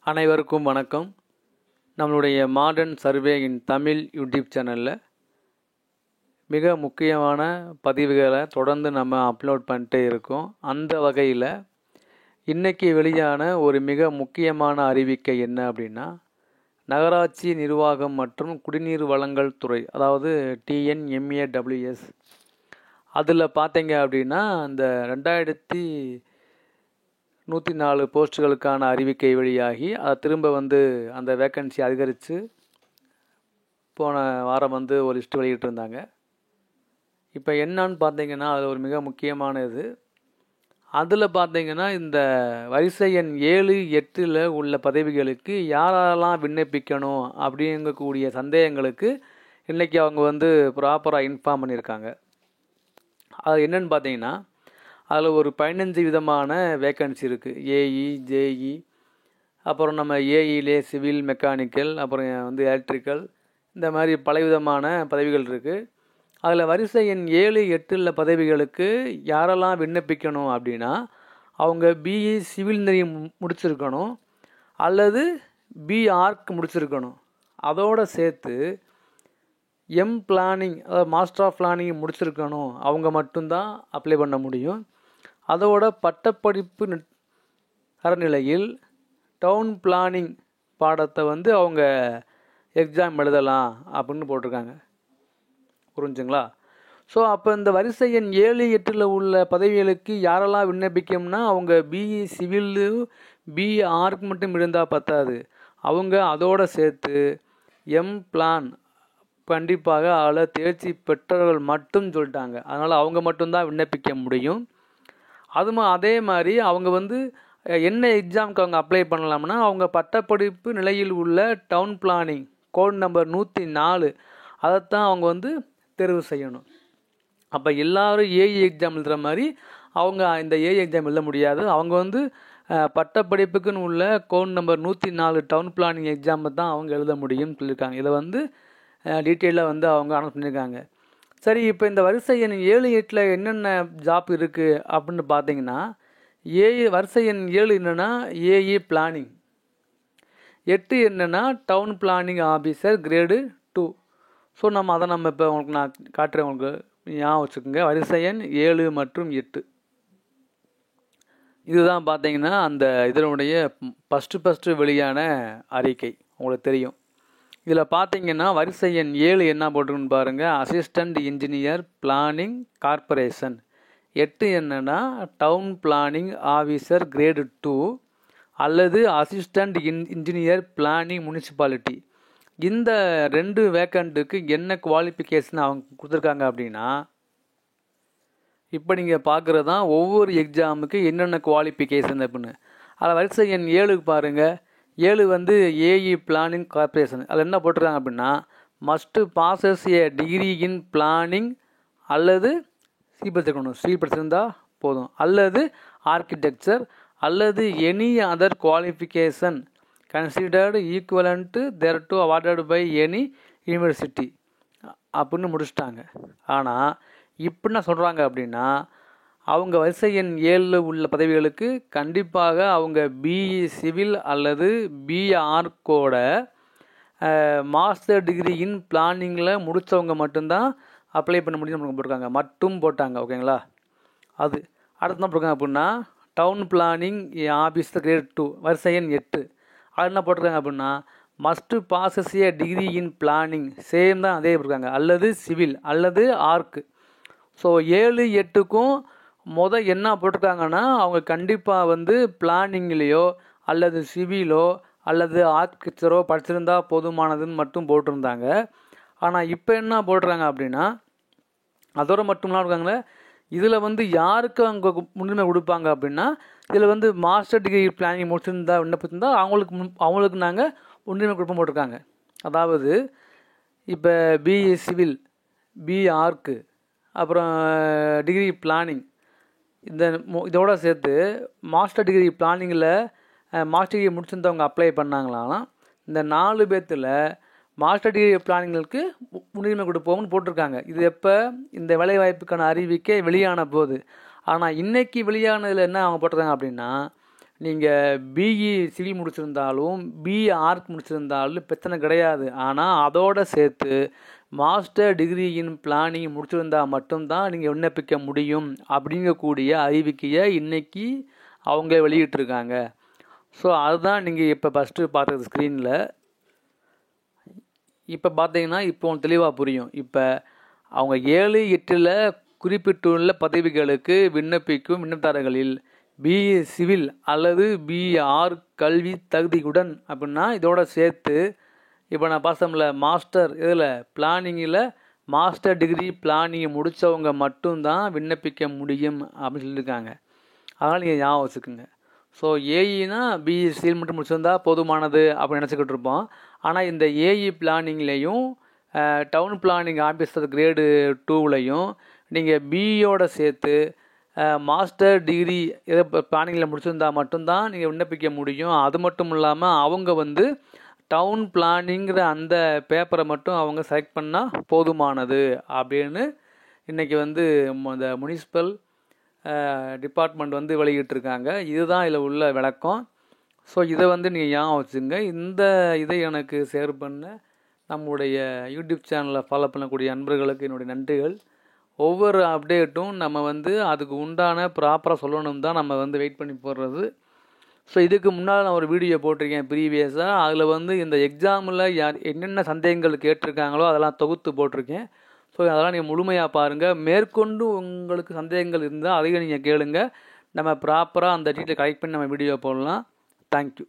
அனைவருக்கும் வணக்கம். நம்மளுடைய மாடர்ன் சர்வே இன் தமிழ் யூடியூப் சேனலில் மிக முக்கியமான பதிவுகளை தொடர்ந்து நம்ம அப்லோட் பண்ணிட்டே இருக்கோம். அந்த வகையில் இன்றைக்கி வெளியான ஒரு மிக முக்கியமான அறிவிக்கை என்ன அப்படின்னா, நகராட்சி நிர்வாகம் மற்றும் குடிநீர் வழங்கல் துறை, அதாவது TNMAWS, அதில் பார்த்தீங்க அப்படின்னா அந்த 2104 போஸ்ட்டுகளுக்கான அறிவிக்கை வெளியாகி அதை திரும்ப அந்த வேக்கன்சி அதிகரித்து போன வாரம் ஒரு லிஸ்ட்டு வெளியிட்டிருந்தாங்க. இப்போ என்னன்னு பார்த்தீங்கன்னா அதில் ஒரு மிக முக்கியமான இது, அதில் பார்த்தீங்கன்னா இந்த வரிசை எண் 7, 8 உள்ள பதவிகளுக்கு யாரெல்லாம் விண்ணப்பிக்கணும் அப்படிங்கக்கூடிய சந்தேகங்களுக்கு இன்றைக்கி அவங்க ப்ராப்பராக இன்ஃபார்ம் பண்ணியிருக்காங்க. அது என்னென்னு பார்த்தீங்கன்னா, அதில் ஒரு 15 விதமான வேக்கன்சி இருக்குது. ஏஇ, ஜேஇ, அப்புறம் நம்ம ஏஇலே சிவில், மெக்கானிக்கல், அப்புறம் எலக்ட்ரிக்கல், இந்த மாதிரி பலவிதமான பதவிகள் இருக்குது. அதில் வரிசை எண் 7, 8 பதவிகளுக்கு யாரெல்லாம் விண்ணப்பிக்கணும் அப்படின்னா, அவங்க பிஇ சிவில் இன்ஜினியரிங் முடிச்சிருக்கணும் அல்லது பிஆர்க் முடிச்சிருக்கணும். அதோடு சேர்த்து பிளானிங், அதாவது மாஸ்டர் ஆஃப் பிளானிங் முடிச்சிருக்கணும். அவங்க மட்டும்தான் அப்ளை பண்ண முடியும். அதோட பட்டப்படிப்பு தரநிலையில் டவுன் பிளானிங் பாடத்தை அவங்க எக்ஸாம் எழுதலாம் அப்படின்னு போட்டிருக்காங்க. புரிஞ்சுங்களா? ஸோ அப்போ இந்த வரிசை எண் 7, 8 உள்ள பதவிகளுக்கு யாரெல்லாம் விண்ணப்பிக்கணும்னா, அவங்க பிஇ சிவில், பிஆர்க்கு மட்டும் இருந்தால் பத்தாது. அவங்க அதோடு சேர்த்து பிளான் கண்டிப்பாக அதில் தேர்ச்சி பெற்றவர்கள் மட்டும் சொல்லிட்டாங்க. அதனால் அவங்க மட்டும்தான் விண்ணப்பிக்க முடியும். அதே மாதிரி அவங்க என்ன எக்ஸாமுக்கு அவங்க அப்ளை பண்ணலாம்னா, அவங்க பட்டப்படிப்பு நிலையில் உள்ள டவுன் பிளானிங் கோட் நம்பர் 104 அதைத்தான் அவங்க தேர்வு செய்யணும். அப்போ எல்லோரும் ஏஇ எக்ஸாம் எழுதுகிற மாதிரி அவங்க இந்த ஏஇ எக்ஸாம் எழுத முடியாது. அவங்க பட்டப்படிப்புக்குன்னு உள்ள கோட் நம்பர் 104 டவுன் பிளானிங் எக்ஸாமை தான் அவங்க எழுத முடியும்னு சொல்லியிருக்காங்க. இதை டீட்டெயிலாக அவங்க அனௌன்ஸ் பண்ணியிருக்காங்க. சரி, இப்போ இந்த வரிசை எண் 7, 8 என்னென்ன ஜாப் இருக்குது அப்படின்னு பார்த்தீங்கன்னா, வரிசை எண் 7 என்னென்னா ஏஇ பிளானிங், 8 என்னென்னா down planning officer grade 2. So அதை இப்போ உங்களுக்கு நான் காட்டுறேன், உங்களுக்கு ஞாபகம் வச்சுக்கோங்க. வரிசை எண் 7 மற்றும் 8 இதுதான் பார்த்தீங்கன்னா அந்த இதனுடைய ஃபஸ்ட்டு வெளியான அறிக்கை. உங்களுக்கு தெரியும். இதில் பார்த்தீங்கன்னா வரிசை எண் 7 என்ன போட்டிருக்குன்னு பாருங்கள், அசிஸ்டண்ட் இன்ஜினியர் பிளானிங் கார்பரேஷன். 8 என்னன்னா டவுன் பிளானிங் ஆஃபீஸர் கிரேடு 2 அல்லது அசிஸ்டண்ட் இன்ஜினியர் பிளானிங் முனிசிபாலிட்டி. இந்த 2 வேக்கண்ட்டுக்கு என்ன குவாலிஃபிகேஷன் அவங்க கொடுத்துருக்காங்க அப்படின்னா, இப்போ நீங்கள் பார்க்குறது தான் ஒவ்வொரு எக்ஸாமுக்கு என்னென்ன குவாலிஃபிகேஷன் அப்படின்னு. அதில் வரிசை எண் 7க்கு பாருங்கள், 7 ஏஇ பிளானிங் கார்பரேஷன். அதில் என்ன போட்டிருக்காங்க அப்படின்னா, must possess a degree in planning அல்லது சி படிச்சிருக்கணும், சி படிச்சிருந்தால் போதும், அல்லது ஆர்கிடெக்சர் அல்லது any other qualification considered equivalent thereto awarded by any university அப்படின்னு முடிச்சிட்டாங்க. ஆனால் இப்போ என்ன சொல்கிறாங்க அப்படின்னா, அவங்க வரிசை எண் 7 உள்ள பதவிகளுக்கு கண்டிப்பாக அவங்க பிஇ சிவில் அல்லது பிஆர்க்கோட மாஸ்டர் டிகிரி இன் பிளானிங்கில் முடித்தவங்க மட்டும்தான் அப்ளை பண்ண முடியும்னு போட்டிருக்காங்க. மட்டும் போட்டாங்க. ஓகேங்களா? அது அடுத்து என்ன போட்டிருக்காங்க அப்படின்னா, டவுன் பிளானிங் ஆஃபீஸர் கிரேட் 2 வரிசை எண் 8 அது என்ன போட்டிருக்காங்க அப்படின்னா, must possess a degree in planning, same தான் அதே போட்டிருக்காங்க, அல்லது சிவில் அல்லது ஆர்க்கு. ஸோ 7, 8க்கும் என்ன போட்டிருக்காங்கன்னா, அவங்க கண்டிப்பாக பிளானிங்லேயோ அல்லது சிவிலோ அல்லது ஆர்கிடெக்சரோ படிச்சிருந்தா போதுமானதுன்னு மட்டும் போட்டிருந்தாங்க. ஆனால் இப்போ என்ன போடுறாங்க அப்படின்னா, அதோட மட்டும்லாம் இருக்காங்களே, இதில் யாருக்கு அவங்க முன்னுரிமை கொடுப்பாங்க அப்படின்னா, இதில் மாஸ்டர் டிகிரி பிளானிங் முடிச்சிருந்தா விண்ணப்பிச்சிருந்தா அவங்களுக்கு நாங்கள் முன்னுரிமை கொடுப்போம் போட்டிருக்காங்க. அதாவது இப்போ பிஇ சிவில், பிஆர்க்கு, அப்புறம் டிகிரி பிளானிங், இதோட சேர்த்து மாஸ்டர் டிகிரி பிளானிங்கில் மாஸ்டர் டிகிரி முடிச்சிருந்தவங்க அப்ளை பண்ணாங்களாம். இந்த 4 பேர்த்தில் மாஸ்டர் டிகிரி பிளானிங்களுக்கு முன்னுரிமை கொடுப்போம்னு போட்டிருக்காங்க. இது எப்போ இந்த வேலைவாய்ப்புக்கான அறிவிக்கை வெளியான போது. ஆனால் இன்றைக்கி வெளியானதில் என்ன அவங்க போட்டிருக்காங்க அப்படின்னா, நீங்கள் பிஇ சிவில் முடிச்சிருந்தாலும் பிஇ ஆர்க் முடிச்சிருந்தாலும் பிரச்சனை கிடையாது. ஆனால் அதோடு சேர்த்து மாஸ்டர் டிகிரி இன் பிளானிங் முடிச்சிருந்தால் மட்டும்தான் நீங்கள் விண்ணப்பிக்க முடியும் அப்படிங்கக்கூடிய அறிவிக்கையை இன்றைக்கி அவங்க வெளியிட்டிருக்காங்க. ஸோ அதுதான் நீங்கள் இப்போ ஃபஸ்ட்டு பார்த்தது ஸ்க்ரீனில். இப்போ பார்த்தீங்கன்னா இப்போ தெளிவாக புரியும். இப்போ அவங்க 7/8 குறிப்பிட்டுள்ள பதவிகளுக்கு விண்ணப்பிக்கும் விண்ணப்பதாரர்களில் பிஇ சிவில் அல்லது பிஇ ஆர்க் கல்வி தகுதியுடன் அப்படின்னா இதோட சேர்த்து இப்போ நான் பார்த்தோம்ல மாஸ்டர் இதில் பிளானிங்கில் மாஸ்டர் டிகிரி பிளானிங் முடித்தவங்க மட்டும்தான் விண்ணப்பிக்க முடியும் அப்படின்னு சொல்லியிருக்காங்க. அதனால் நீங்கள் ஞாபகம் வச்சுக்கோங்க. ஸோ ஏஇனா பிஇ சிவில் மட்டும் முடிச்சிருந்தா போதுமானது அப்படின்னு நினச்சிக்கிட்டு இருப்போம். ஆனால் இந்த ஏஇ பிளானிங்லேயும் டவுன் பிளானிங் ஆஃபீஸர் கிரேடு 2லையும் நீங்கள் பிஇயோட சேர்த்து மாஸ்டர் டிகிரி இதை பிளானிங்கில் முடிச்சிருந்தா மட்டும்தான் நீங்கள் விண்ணப்பிக்க முடியும். அது மட்டும் இல்லாமல் அவங்க டவுன் பிளானிங்கிற அந்த பேப்பரை மட்டும் அவங்க செலக்ட் பண்ணால் போதுமானது அப்படின்னு இன்றைக்கி இந்த முனிசிபல் டிபார்ட்மெண்ட் வெளியிட்டிருக்காங்க. இதுதான் இதில் உள்ள விளக்கம். ஸோ இதை நீங்கள் ஞாபகம் வச்சுங்க. இந்த இதை எனக்கு ஷேர் பண்ண நம்முடைய யூடியூப் சேனலில் ஃபாலோ பண்ணக்கூடிய நண்பர்களுக்கு என்னுடைய நன்றிகள். ஒவ்வொரு அப்டேட்டும் நம்ம அதுக்கு உண்டான ப்ராப்பராக சொல்லணும் தான் நம்ம வெயிட் பண்ணி போடுறது. ஸோ இதுக்கு முன்னால் நான் ஒரு வீடியோ போட்டிருக்கேன் ப்ரீவியஸாக. அதில் இந்த எக்ஸாமில் யார் என்னென்ன சந்தேகங்கள் கேட்டிருக்காங்களோ அதெல்லாம் தொகுத்து போட்டிருக்கேன். ஸோ அதெல்லாம் நீங்கள் முழுமையாக பாருங்கள். மேற்கொண்டு உங்களுக்கு சந்தேகங்கள் இருந்தால் அதையும் நீங்கள் கேளுங்க. நம்ம ப்ராப்பராக அந்த டீட்டெயில் கலெக்ட் பண்ணி நம்ம வீடியோ போடலாம். தேங்க்யூ.